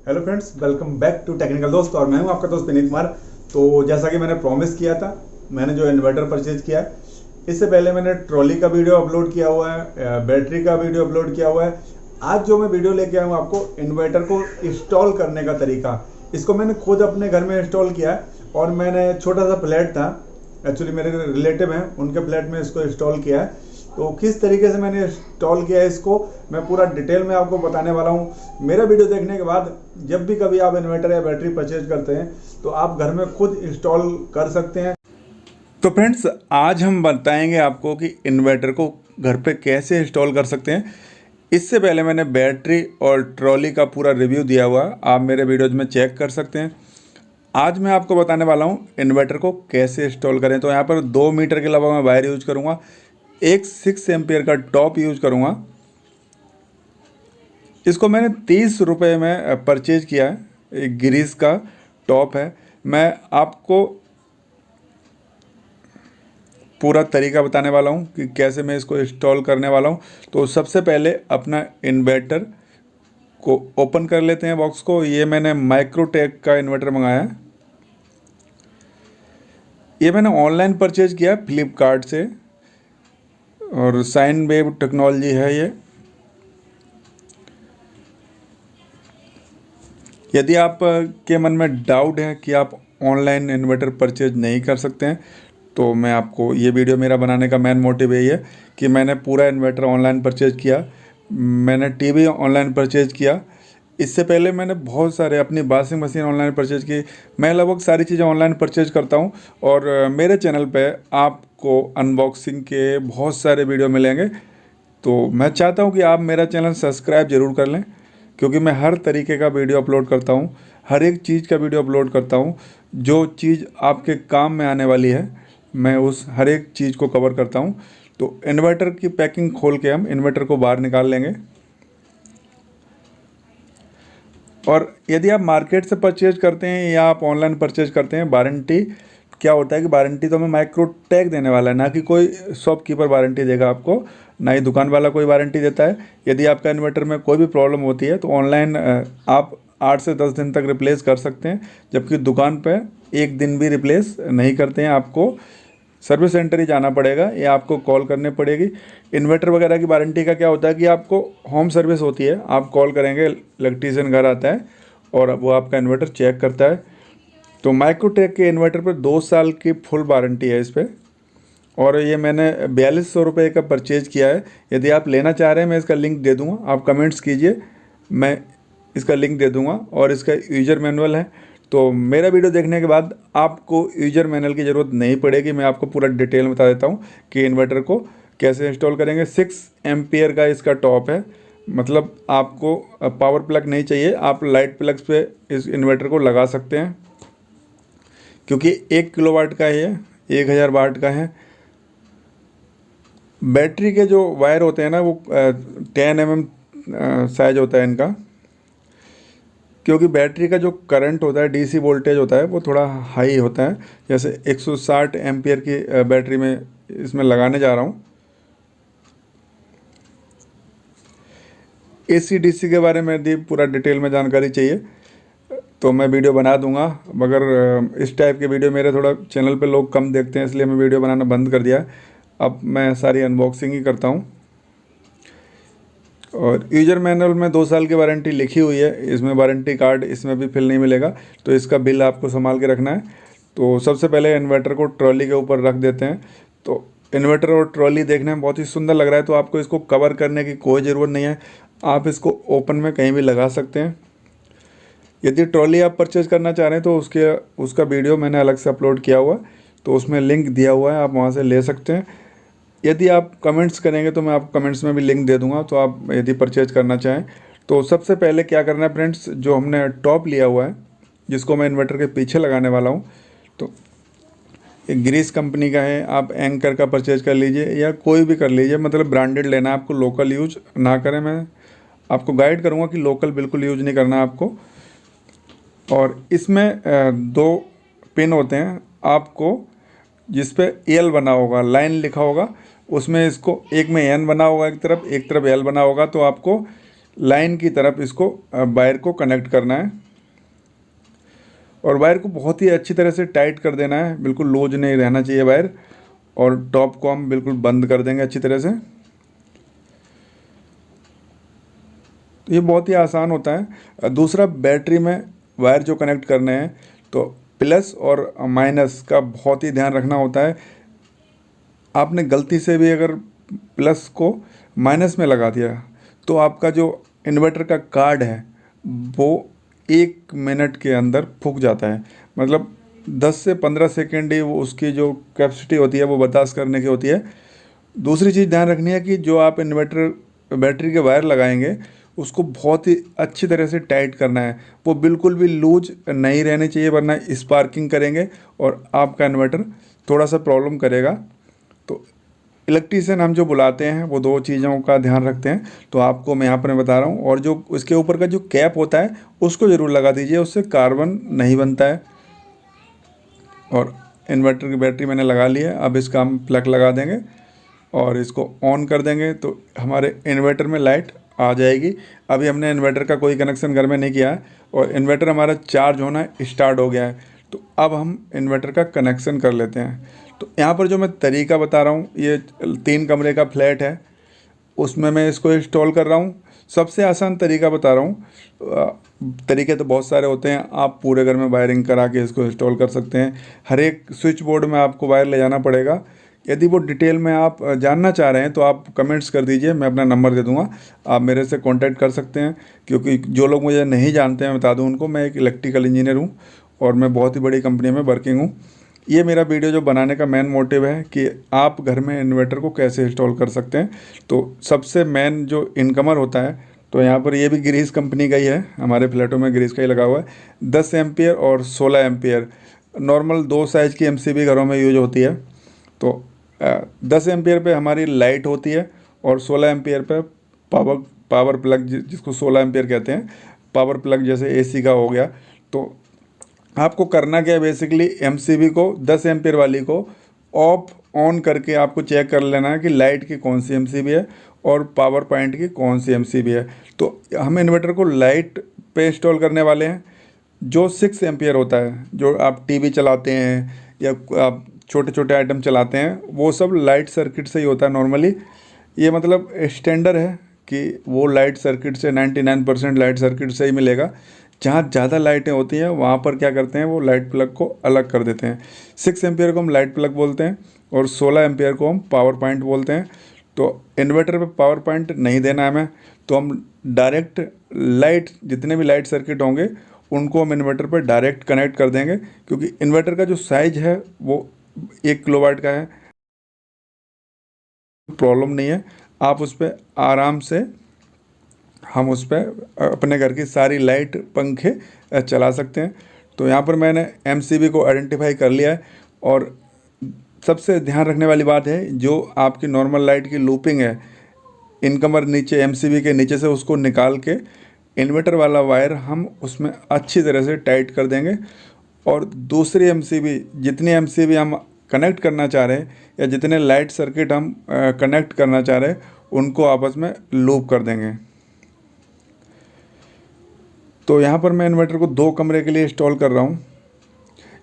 Hello friends, welcome back to technical Dost. और मैं हूं आपका दोस्त विनीत कुमार। तो जैसा कि मैंने प्रॉमिस किया था, मैंने जो इन्वर्टर परचेज किया है, इससे पहले मैंने ट्रॉली का वीडियो अपलोड किया हुआ है, बैटरी का वीडियो अपलोड किया हुआ है। आज जो मैं वीडियो लेके आया हूँ आपको इन्वर्टर को इंस्टॉल करने का तरीका, इसको मैंने खुद अपने घर में इंस्टॉल किया है। और मैंने छोटा सा फ्लैट था, एक्चुअली मेरे रिलेटिव हैं, उनके फ्लैट में इसको इंस्टॉल किया है। तो किस तरीके से मैंने इंस्टॉल किया है इसको मैं पूरा डिटेल में आपको बताने वाला हूँ। मेरा वीडियो देखने के बाद जब भी कभी आप इन्वर्टर या बैटरी परचेज करते हैं तो आप घर में खुद इंस्टॉल कर सकते हैं। तो फ्रेंड्स, आज हम बताएंगे आपको कि इन्वर्टर को घर पे कैसे इंस्टॉल कर सकते हैं। इससे पहले मैंने बैटरी और ट्रॉली का पूरा रिव्यू दिया हुआ है, आप मेरे वीडियोज में चेक कर सकते हैं। आज मैं आपको बताने वाला हूँ इन्वर्टर को कैसे इंस्टॉल करें। तो यहाँ पर 2 मीटर के अलावा मैं वायर यूज करूँगा, एक 6 एम्पियर का टॉप यूज करूँगा। इसको मैंने 30 रुपये में परचेज किया है, एक गिरीस का टॉप है। मैं आपको पूरा तरीका बताने वाला हूँ कि कैसे मैं इसको इंस्टॉल करने वाला हूँ। तो सबसे पहले अपना इन्वर्टर को ओपन कर लेते हैं बॉक्स को। ये मैंने माइक्रोटेक का इन्वर्टर मंगाया है। ये मैंने ऑनलाइन परचेज किया फ्लिपकार्ट से, और साइन वेव टेक्नोलॉजी है ये। यदि आप के मन में डाउट है कि आप ऑनलाइन इन्वर्टर परचेज नहीं कर सकते हैं, तो मैं आपको ये वीडियो मेरा बनाने का मेन मोटिव यही है कि मैंने पूरा इन्वर्टर ऑनलाइन परचेज किया, मैंने टीवी ऑनलाइन परचेज किया। इससे पहले मैंने बहुत सारे अपनी वॉशिंग मशीन ऑनलाइन परचेज की। मैं लगभग सारी चीज़ें ऑनलाइन परचेज करता हूँ। और मेरे चैनल पे आपको अनबॉक्सिंग के बहुत सारे वीडियो मिलेंगे। तो मैं चाहता हूँ कि आप मेरा चैनल सब्सक्राइब ज़रूर कर लें, क्योंकि मैं हर तरीके का वीडियो अपलोड करता हूँ, हर एक चीज़ का वीडियो अपलोड करता हूँ। जो चीज़ आपके काम में आने वाली है, मैं उस हर एक चीज़ को कवर करता हूँ। तो इन्वर्टर की पैकिंग खोल के हम इन्वर्टर को बाहर निकाल लेंगे। और यदि आप मार्केट से परचेज करते हैं या आप ऑनलाइन परचेज करते हैं, वारंटी क्या होता है कि वारंटी तो हमें माइक्रोटेक देने वाला है, ना कि कोई शॉपकीपर वारंटी देगा आपको, ना ही दुकान वाला कोई वारंटी देता है। यदि आपका इन्वर्टर में कोई भी प्रॉब्लम होती है तो ऑनलाइन आप 8 से 10 दिन तक रिप्लेस कर सकते हैं, जबकि दुकान पर 1 दिन भी रिप्लेस नहीं करते हैं। आपको सर्विस सेंटर ही जाना पड़ेगा या आपको कॉल करनी पड़ेगी। इन्वर्टर वगैरह की वारंटी का क्या होता है कि आपको होम सर्विस होती है, आप कॉल करेंगे, इलेक्ट्रीशियन घर आता है और वो आपका इन्वर्टर चेक करता है। तो माइक्रोटेक के इन्वर्टर पर 2 साल की फुल वारंटी है इस पर। और ये मैंने 4200 रुपये का परचेज किया है। यदि आप लेना चाह रहे हैं, मैं इसका लिंक दे दूँगा, आप कमेंट्स कीजिए, मैं इसका लिंक दे दूँगा। और इसका यूजर मैनुअल है। तो मेरा वीडियो देखने के बाद आपको यूजर मैनुअल की ज़रूरत नहीं पड़ेगी, मैं आपको पूरा डिटेल में बता देता हूँ कि इन्वर्टर को कैसे इंस्टॉल करेंगे। 6 एम्पियर का इसका टॉप है, मतलब आपको पावर प्लग नहीं चाहिए, आप लाइट प्लग्स पे इस इन्वर्टर को लगा सकते हैं, क्योंकि 1 किलोवाट का है, 1000 वाट का है। बैटरी के जो वायर होते हैं ना, वो 10 mm साइज होता है इनका, क्योंकि बैटरी का जो करंट होता है, डीसी वोल्टेज होता है, वो थोड़ा हाई होता है। जैसे 160 एम्पियर की बैटरी में इसमें लगाने जा रहा हूँ। एसी डीसी के बारे में यदि पूरा डिटेल में जानकारी चाहिए तो मैं वीडियो बना दूंगा, मगर इस टाइप के वीडियो मेरे थोड़ा चैनल पे लोग कम देखते हैं, इसलिए मैं वीडियो बनाना बंद कर दिया। अब मैं सारी अनबॉक्सिंग ही करता हूँ। और यूजर मैनुअल में 2 साल की वारंटी लिखी हुई है, इसमें वारंटी कार्ड इसमें भी फिल नहीं मिलेगा, तो इसका बिल आपको संभाल के रखना है। तो सबसे पहले इन्वर्टर को ट्रॉली के ऊपर रख देते हैं। तो इन्वर्टर और ट्रॉली देखने में बहुत ही सुंदर लग रहा है, तो आपको इसको कवर करने की कोई ज़रूरत नहीं है, आप इसको ओपन में कहीं भी लगा सकते हैं। यदि ट्रॉली आप परचेज करना चाह रहे हैं तो उसका वीडियो मैंने अलग से अपलोड किया हुआ है, तो उसमें लिंक दिया हुआ है, आप वहाँ से ले सकते हैं। यदि आप कमेंट्स करेंगे तो मैं आपको कमेंट्स में भी लिंक दे दूंगा, तो आप यदि परचेज करना चाहें। तो सबसे पहले क्या करना है फ्रेंड्स, जो हमने टॉप लिया हुआ है, जिसको मैं इन्वर्टर के पीछे लगाने वाला हूँ, तो ये ग्रीस कंपनी का है, आप एंकर का परचेज कर लीजिए या कोई भी कर लीजिए, मतलब ब्रांडेड लेना है आपको, लोकल यूज ना करें। मैं आपको गाइड करूँगा कि लोकल बिल्कुल यूज नहीं करना है आपको। और इसमें 2 पिन होते हैं आपको, जिस पे एल बना होगा, लाइन लिखा होगा, उसमें इसको एक में एन बना होगा एक तरफ, एक तरफ एल बना होगा। तो आपको लाइन की तरफ इसको वायर को कनेक्ट करना है और वायर को बहुत ही अच्छी तरह से टाइट कर देना है, बिल्कुल लूज नहीं रहना चाहिए वायर। और टॉप को हम बिल्कुल बंद कर देंगे अच्छी तरह से। तो ये बहुत ही आसान होता है। दूसरा, बैटरी में वायर जो कनेक्ट करने हैं तो प्लस और माइनस का बहुत ही ध्यान रखना होता है। आपने गलती से भी अगर प्लस को माइनस में लगा दिया तो आपका जो इन्वर्टर का कार्ड है वो 1 मिनट के अंदर फूक जाता है। मतलब 10 से 15 सेकेंड ही वो उसकी जो कैपेसिटी होती है वो बर्दाश्त करने की होती है। दूसरी चीज़ ध्यान रखनी है कि जो आप इन्वर्टर बैटरी के वायर लगाएंगे उसको बहुत ही अच्छी तरह से टाइट करना है। वो बिल्कुल भी लूज नहीं रहने चाहिए, वरना स्पार्किंग करेंगे और आपका इन्वर्टर थोड़ा सा प्रॉब्लम करेगा। तो इलेक्ट्रीशियन हम जो बुलाते हैं वो 2 चीज़ों का ध्यान रखते हैं, तो आपको मैं यहाँ पर बता रहा हूँ। और जो उसके ऊपर का जो कैप होता है उसको ज़रूर लगा दीजिए, उससे कार्बन नहीं बनता है। और इन्वर्टर की बैटरी मैंने लगा ली है। अब इसका हम प्लग लगा देंगे और इसको ऑन कर देंगे तो हमारे इन्वर्टर में लाइट आ जाएगी। अभी हमने इन्वर्टर का कोई कनेक्शन घर में नहीं किया है और इन्वर्टर हमारा चार्ज होना स्टार्ट हो गया है। तो अब हम इन्वर्टर का कनेक्शन कर लेते हैं। तो यहाँ पर जो मैं तरीका बता रहा हूँ, ये 3 कमरे का फ्लैट है, उसमें मैं इसको इंस्टॉल कर रहा हूँ। सबसे आसान तरीका बता रहा हूँ। तरीके तो बहुत सारे होते हैं, आप पूरे घर में वायरिंग करा के इसको इंस्टॉल कर सकते हैं। हर एक स्विच बोर्ड में आपको वायर ले जाना पड़ेगा। यदि वो डिटेल में आप जानना चाह रहे हैं तो आप कमेंट्स कर दीजिए, मैं अपना नंबर दे दूंगा, आप मेरे से कांटेक्ट कर सकते हैं। क्योंकि जो लोग मुझे नहीं जानते हैं, बता दूं उनको, मैं एक इलेक्ट्रिकल इंजीनियर हूं और मैं बहुत ही बड़ी कंपनी में वर्किंग हूं। ये मेरा वीडियो जो बनाने का मेन मोटिव है कि आप घर में इन्वर्टर को कैसे इंस्टॉल कर सकते हैं। तो सबसे मेन जो इनकमर होता है, तो यहाँ पर ये भी ग्रीस कंपनी का ही है, हमारे फ्लैटों में ग्रीस का ही लगा हुआ है। 10 एम्पियर और 16 एम्पियर नॉर्मल 2 साइज़ की एमसीबी घरों में यूज होती है। तो 10 एम्पियर पे हमारी लाइट होती है और 16 एम्पियर पे पावर प्लग, जिसको 16 एम्पियर कहते हैं, पावर प्लग जैसे एसी का हो गया। तो आपको करना क्या है, बेसिकली एमसीबी को 10 एम्पियर वाली को ऑफ ऑन करके आपको चेक कर लेना है कि लाइट की कौन सी एमसीबी है और पावर पॉइंट की कौन सी एमसीबी है। तो हम इन्वर्टर को लाइट पे इंस्टॉल करने वाले हैं जो 6 एम्पियर होता है। जो आप टीवी चलाते हैं या आप छोटे छोटे आइटम चलाते हैं वो सब लाइट सर्किट से ही होता है नॉर्मली। ये मतलब स्टैंडर्ड है कि वो लाइट सर्किट से 99% लाइट सर्किट से ही मिलेगा। जहाँ ज़्यादा लाइटें होती हैं वहाँ पर क्या करते हैं, वो लाइट प्लग को अलग कर देते हैं। 6 एम्पियर को हम लाइट प्लग बोलते हैं और 16 एम्पियर को हम पावर पॉइंट बोलते हैं। तो इन्वर्टर पे पावर पॉइंट नहीं देना है हमें, तो हम डायरेक्ट लाइट, जितने भी लाइट सर्किट होंगे उनको हम इन्वर्टर पर डायरेक्ट कनेक्ट कर देंगे। क्योंकि इन्वर्टर का जो साइज है वो 1 किलोवाट का है, प्रॉब्लम नहीं है। आप उस पर आराम से, हम उस पर अपने घर की सारी लाइट पंखे चला सकते हैं। तो यहाँ पर मैंने एमसीबी को आइडेंटिफाई कर लिया है। और सबसे ध्यान रखने वाली बात है, जो आपकी नॉर्मल लाइट की लूपिंग है, इनकमर नीचे एमसीबी के नीचे से उसको निकाल के इन्वर्टर वाला वायर हम उसमें अच्छी तरह से टाइट कर देंगे। और दूसरी एमसीबी, जितनी एमसीबी हम कनेक्ट करना चाह रहे हैं या जितने लाइट सर्किट हम कनेक्ट करना चाह रहे हैं उनको आपस में लूप कर देंगे। तो यहाँ पर मैं इन्वर्टर को 2 कमरे के लिए इंस्टॉल कर रहा हूँ,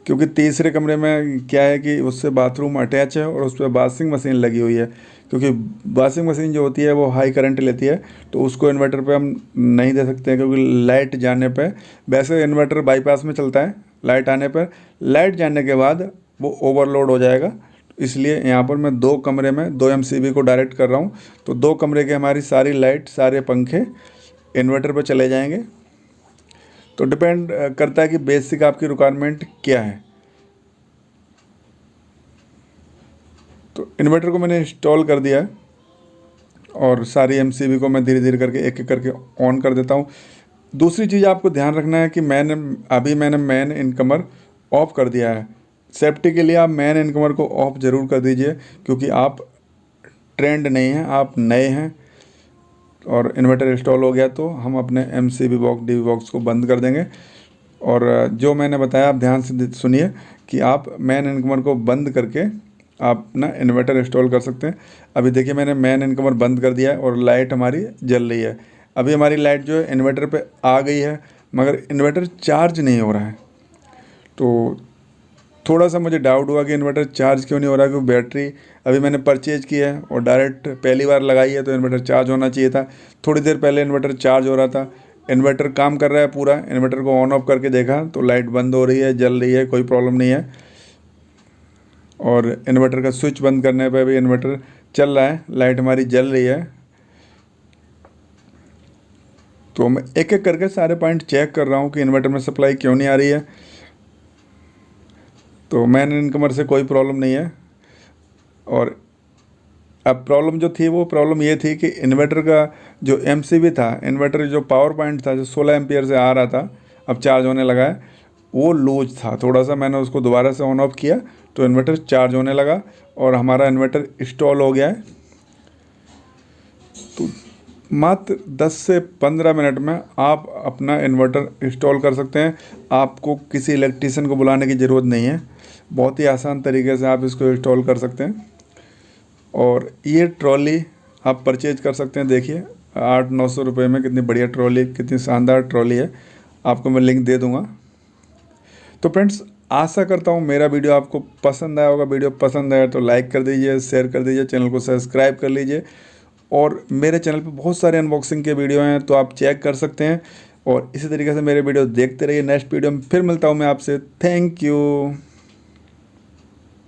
क्योंकि तीसरे कमरे में क्या है कि उससे बाथरूम अटैच है और उस पर वॉशिंग मशीन लगी हुई है। क्योंकि वॉशिंग मशीन जो होती है वो हाई करंट लेती है, तो उसको इन्वर्टर पे हम नहीं दे सकते हैं। क्योंकि लाइट जाने पे, वैसे इन्वर्टर बाईपास में चलता है, लाइट आने पर, लाइट जाने के बाद वो ओवरलोड हो जाएगा। इसलिए यहाँ पर मैं 2 कमरे में 2 एमसीबी को डायरेक्ट कर रहा हूँ। तो 2 कमरे के हमारी सारी लाइट, सारे पंखे इन्वर्टर पर चले जाएंगे। तो डिपेंड करता है कि बेसिक आपकी रिक्वायरमेंट क्या है। तो इन्वर्टर को मैंने इंस्टॉल कर दिया है और सारी एमसीबी को मैं धीरे धीरे करके एक एक करके ऑन कर देता हूँ। दूसरी चीज़ आपको ध्यान रखना है कि मैंने मेन इनकमर ऑफ कर दिया है। सेफ्टी के लिए आप मेन इनकमर को ऑफ ज़रूर कर दीजिए, क्योंकि आप ट्रेंड नहीं हैं, आप नए हैं। और इन्वर्टर इंस्टॉल हो गया तो हम अपने एमसीबी बॉक्स, डीबी बॉक्स को बंद कर देंगे। और जो मैंने बताया आप ध्यान से सुनिए कि आप मेन इनकमर को बंद करके आप ना इन्वर्टर इंस्टॉल कर सकते हैं। अभी देखिए मैंने मेन इनकमर बंद कर दिया है और लाइट हमारी जल रही है। अभी हमारी लाइट जो है इन्वर्टर पे आ गई है, मगर इन्वर्टर चार्ज नहीं हो रहा है। तो थोड़ा सा मुझे डाउट हुआ कि इन्वर्टर चार्ज क्यों नहीं हो रहा, क्योंकि बैटरी अभी मैंने परचेज़ की है और डायरेक्ट पहली बार लगाई है, तो इन्वर्टर चार्ज होना चाहिए था। थोड़ी देर पहले इन्वर्टर चार्ज हो रहा था, इन्वर्टर काम कर रहा है पूरा। इन्वर्टर को ऑन ऑफ करके देखा तो लाइट बंद हो रही है, जल रही है, कोई प्रॉब्लम नहीं है। और इन्वर्टर का स्विच बंद करने पर भी इन्वर्टर चल रहा है, लाइट हमारी जल रही है। तो मैं एक एक करके सारे पॉइंट चेक कर रहा हूँ कि इन्वर्टर में सप्लाई क्यों नहीं आ रही है। तो मैन इनकमर से कोई प्रॉब्लम नहीं है। और अब प्रॉब्लम जो थी वो प्रॉब्लम ये थी कि इन्वर्टर का जो एमसीबी था, इन्वर्टर जो पावर पॉइंट था जो 16 एम्पियर से आ रहा था, अब चार्ज होने लगा है, वो लूज था थोड़ा सा। मैंने उसको दोबारा से ऑन ऑफ किया तो इन्वर्टर चार्ज होने लगा और हमारा इन्वर्टर इंस्टॉल हो गया है। तो मात्र 10 से 15 मिनट में आप अपना इन्वर्टर इंस्टॉल कर सकते हैं। आपको किसी इलेक्ट्रीशियन को बुलाने की ज़रूरत नहीं है, बहुत ही आसान तरीके से आप इसको इंस्टॉल कर सकते हैं। और ये ट्रॉली आप परचेज कर सकते हैं। देखिए 800-900 रुपये में कितनी बढ़िया ट्रॉली, कितनी शानदार ट्रॉली है। आपको मैं लिंक दे दूँगा। तो फ्रेंड्स, आशा करता हूँ मेरा वीडियो आपको पसंद आया होगा। वीडियो पसंद आया तो लाइक कर दीजिए, शेयर कर दीजिए, चैनल को सब्सक्राइब कर लीजिए। और मेरे चैनल पे बहुत सारे अनबॉक्सिंग के वीडियो हैं, तो आप चेक कर सकते हैं। और इसी तरीके से मेरे वीडियो देखते रहिए। नेक्स्ट वीडियो में फिर मिलता हूँ मैं आपसे। Thank you.